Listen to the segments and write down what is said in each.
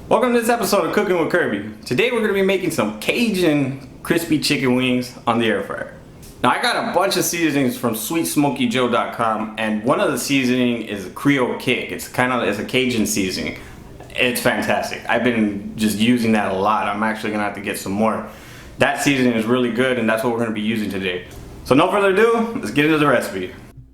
Welcome to this episode of Cooking with Kirby. Today we're going to be making some Cajun crispy chicken wings on the air fryer. Now I got a bunch of seasonings from SweetSmokyJoe.com, and one of the seasoning is a Creole Kick. It's a Cajun seasoning. It's fantastic. I've been just using that a lot. I'm actually going to have to get some more. That seasoning is really good, and that's what we're going to be using today. So no further ado, let's get into the recipe.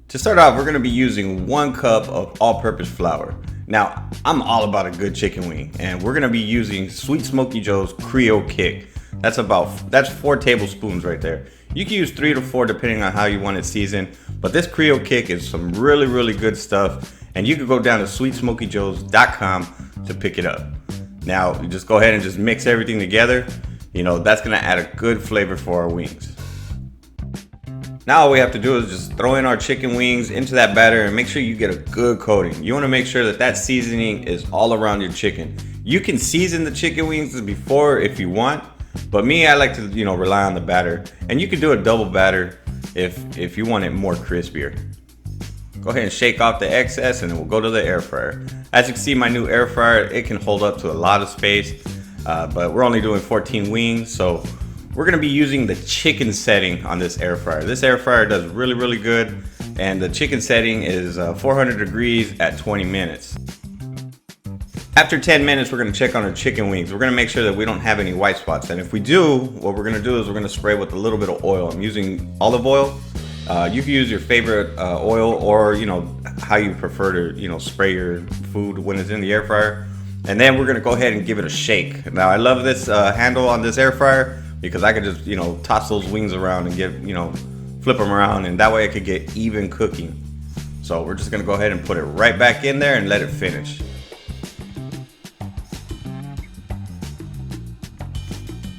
To start off, we're going to be using 1 cup of all-purpose flour. Now, I'm all about a good chicken wing, and we're going to be using Sweet Smoky Joe's Creole Kick. That's 4 tablespoons right there. You can use 3 to 4 depending on how you want it seasoned, but this Creole Kick is some really good stuff, and you can go down to sweetsmokyjoes.com to pick it up. Now, you just go ahead and just mix everything together. You know, that's going to add a good flavor for our wings. Now all we have to do is just throw in our chicken wings into that batter and make sure you get a good coating. You want to make sure that that seasoning is all around your chicken. You can season the chicken wings before if you want, but me, I like to, rely on the batter. And you can do a double batter if you want it more crispier. Go ahead and shake off the excess and then we'll go to the air fryer. As you can see, my new air fryer, it can hold up to a lot of space, but we're only doing 14 wings, so we're going to be using the chicken setting on this air fryer. This air fryer does really good, and the chicken setting is 400 degrees at 20 minutes. After 10 minutes, we're going to check on our chicken wings. We're going to make sure that we don't have any white spots, and if we do, what we're going to do is we're going to spray with a little bit of oil. I'm using olive oil. You can use your favorite oil, or how you prefer to spray your food when it's in the air fryer. And then we're going to go ahead and give it a shake. Now I love this handle on this air fryer, because I could just, toss those wings around and flip them around, and that way I could get even cooking. So we're just gonna go ahead and put it right back in there and let it finish.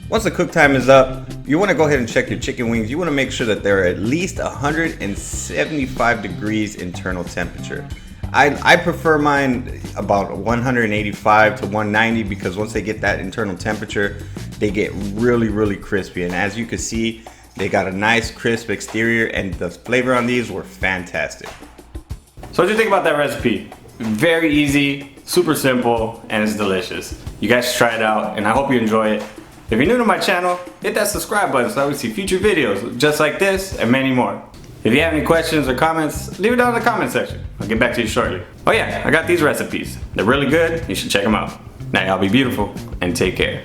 Once the cook time is up, you wanna go ahead and check your chicken wings. You wanna make sure that they're at least 175 degrees internal temperature. I prefer mine about 185 to 190, because once they get that internal temperature, they get really crispy. And as you can see, they got a nice crisp exterior, and the flavor on these were fantastic. So what do you think about that recipe? Very easy, super simple, and it's delicious. You guys should try it out, and I hope you enjoy it. If you're new to my channel, hit that subscribe button so I can see future videos just like this and many more. If you have any questions or comments, leave it down in the comment section. I'll get back to you shortly. Oh yeah, I got these recipes. They're really good. You should check them out. Now y'all be beautiful and take care.